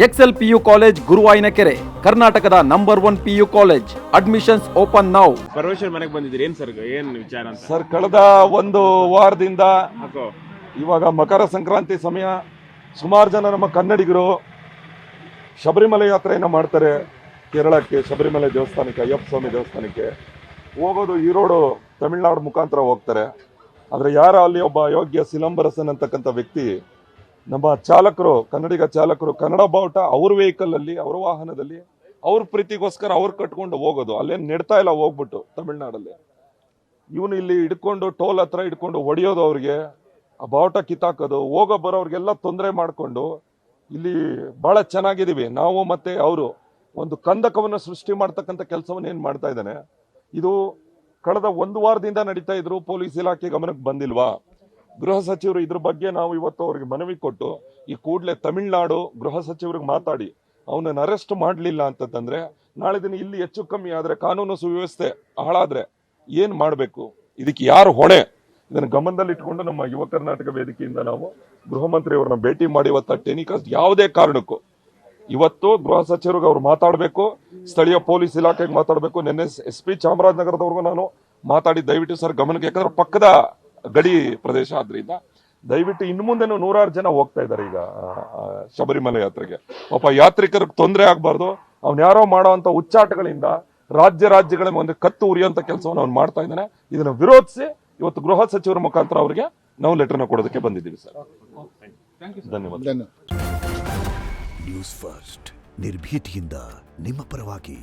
Excel PU college ಗುರುವಾಯಿನಕೆರೆ, ಕರ್ನಾಟಕದ number 1 PU college. Admissions open now. Parameshwar ಮನೆಗೆ ಬಂದಿದ್ದೀರಿ, ಏನ್ ಸರ್ ಏನ್ ವಿಚಾರ ಅಂತ? ಸರ್, ಕಳೆದ ಒಂದು ವಾರದಿಂದ ಇವಾಗ ಮಕರ ಸಂಕ್ರಾಂತಿ ಸಮಯ, ಸುಮಾರು ಜನ ನಮ್ಮ ಕನ್ನಡಿಗರು ಶಬರಿಮಲೆ ಯಾತ್ರೆಯನ್ನು ಮಾಡ್ತಾರೆ. ಕೇರಳಕ್ಕೆ ಶಬರಿಮಲೆ ದೇವಸ್ಥಾನಕ್ಕೆ, ಅಯ್ಯಪ್ಪ ಸ್ವಾಮಿ ದೇವಸ್ಥಾನಕ್ಕೆ ಹೋಗೋದು ಈರೋಡು ತಮಿಳ್ನಾಡು ಮುಖಾಂತರ ಹೋಗ್ತಾರೆ. ಆದರೆ ಯಾರ ಅಲ್ಲಿ ಒಬ್ಬ ಅಯೋಗ್ಯ ಸಿಲಂಬರಸನ್ ಅಂತಕ್ಕಂಥ ವ್ಯಕ್ತಿ, ನಮ್ಮ ಚಾಲಕರು, ಕನ್ನಡಿಗ ಚಾಲಕರು, ಕನ್ನಡ ಬಾವುಟ ಅವ್ರ ವೆಹಿಕಲಲ್ಲಿ, ಅವ್ರ ವಾಹನದಲ್ಲಿ ಅವ್ರ ಪ್ರೀತಿಗೋಸ್ಕರ ಅವ್ರು ಕಟ್ಕೊಂಡು ಹೋಗೋದು. ಅಲ್ಲೇನು ನೆಡ್ತಾ ಇಲ್ಲ, ಹೋಗ್ಬಿಟ್ಟು ತಮಿಳ್ನಾಡಲ್ಲಿ ಇವನು ಇಲ್ಲಿ ಹಿಡ್ಕೊಂಡು ಟೋಲ್ ಹತ್ರ ಹಿಡ್ಕೊಂಡು ಹೊಡೆಯೋದು, ಅವ್ರಿಗೆ ಆ ಬಾವುಟ ಕಿತ್ತಾಕೋದು, ಹೋಗೋ ಬರೋವ್ರಿಗೆಲ್ಲ ತೊಂದರೆ ಮಾಡಿಕೊಂಡು ಇಲ್ಲಿ ಬಹಳ ಚೆನ್ನಾಗಿದ್ದೀವಿ ನಾವು. ಮತ್ತೆ ಅವರು ಒಂದು ಕಂದಕವನ್ನು ಸೃಷ್ಟಿ ಮಾಡ್ತಕ್ಕಂಥ ಕೆಲಸವನ್ನು ಏನು ಮಾಡ್ತಾ ಇದ್ದಾನೆ, ಇದು ಕಳೆದ ಒಂದು ವಾರದಿಂದ ನಡೀತಾ ಇದ್ರು. ಪೊಲೀಸ್ ಇಲಾಖೆ ಗಮನಕ್ಕೆ ಬಂದಿಲ್ವಾ? ಗೃಹ ಸಚಿವರು ಇದ್ರ ಬಗ್ಗೆ ನಾವು ಇವತ್ತು ಅವ್ರಿಗೆ ಮನವಿ ಕೊಟ್ಟು ಈ ಕೂಡಲೇ ತಮಿಳ್ನಾಡು ಗೃಹ ಸಚಿವರಿಗೆ ಮಾತಾಡಿ ಅವನನ್ನು ಅರೆಸ್ಟ್ ಮಾಡಲಿಲ್ಲ ಅಂತಂದ್ರೆ ನಾಳೆ ದಿನ ಇಲ್ಲಿ ಹೆಚ್ಚು ಕಮ್ಮಿ ಆದರೆ, ಕಾನೂನು ಸುವ್ಯವಸ್ಥೆ ಹಾಳಾದ್ರೆ ಏನ್ ಮಾಡಬೇಕು, ಇದಕ್ಕೆ ಯಾರು ಹೊಣೆ? ಇದನ್ನು ಗಮನದಲ್ಲಿ ಇಟ್ಕೊಂಡು ನಮ್ಮ ಯುವ ಕರ್ನಾಟಕ ವೇದಿಕೆಯಿಂದ ನಾವು ಗೃಹ ಮಂತ್ರಿ ಅವರನ್ನ ಭೇಟಿ ಮಾಡಿ ಇವತ್ತು ಟೆನಿಕಾಸ್ಟ್ ಯಾವುದೇ ಕಾರಣಕ್ಕೂ ಇವತ್ತು ಗೃಹ ಸಚಿವರಿಗೆ ಅವ್ರು ಮಾತಾಡಬೇಕು, ಸ್ಥಳೀಯ ಪೊಲೀಸ್ ಇಲಾಖೆಗೆ ಮಾತಾಡಬೇಕು. ನಿನ್ನೆ SP ಚಾಮರಾಜನಗರದವ್ರಿಗೂ ನಾನು ಮಾತಾಡಿ, ದಯವಿಟ್ಟು ಸರ್ ಗಮನಕ್ಕೆ, ಯಾಕಂದ್ರೆ ಪಕ್ಕದ ಗಡಿ ಪ್ರದೇಶ ಆದ್ರಿಂದ ದಯವಿಟ್ಟು ಇನ್ನು ಮುಂದೆ ನೂರಾರು ಜನ ಹೋಗ್ತಾ ಇದ್ದಾರೆ ಈಗ ಶಬರಿಮಲೆ ಯಾತ್ರೆಗೆ. ಪಾಪ ಯಾತ್ರಿಕರಿಗೆ ತೊಂದರೆ ಆಗ್ಬಾರ್ದು, ಅವ್ನು ಯಾರೋ ಮಾಡೋವಂಥ ಉಚ್ಚಾಟಗಳಿಂದ ರಾಜ್ಯಗಳ ಒಂದು ಕತ್ತು ಉರಿಯುವಂತ ಕೆಲಸವನ್ನು ಅವ್ನು ಮಾಡ್ತಾ ಇದ್ದಾನೆ. ಇದನ್ನು ವಿರೋಧಿಸಿ ಇವತ್ತು ಗೃಹ ಸಚಿವರ ಮುಖಾಂತರ ಅವರಿಗೆ ನಾವು ಲೆಟರ್ನ ಕೊಡೋದಕ್ಕೆ ಬಂದಿದ್ದೀವಿ ಸರ್. ಧನ್ಯವಾದ. ನ್ಯೂಸ್ ಫಸ್ಟ್, ನಿರ್ಭೀತಿಯಿಂದ ನಿಮ್ಮ ಪರವಾಗಿ.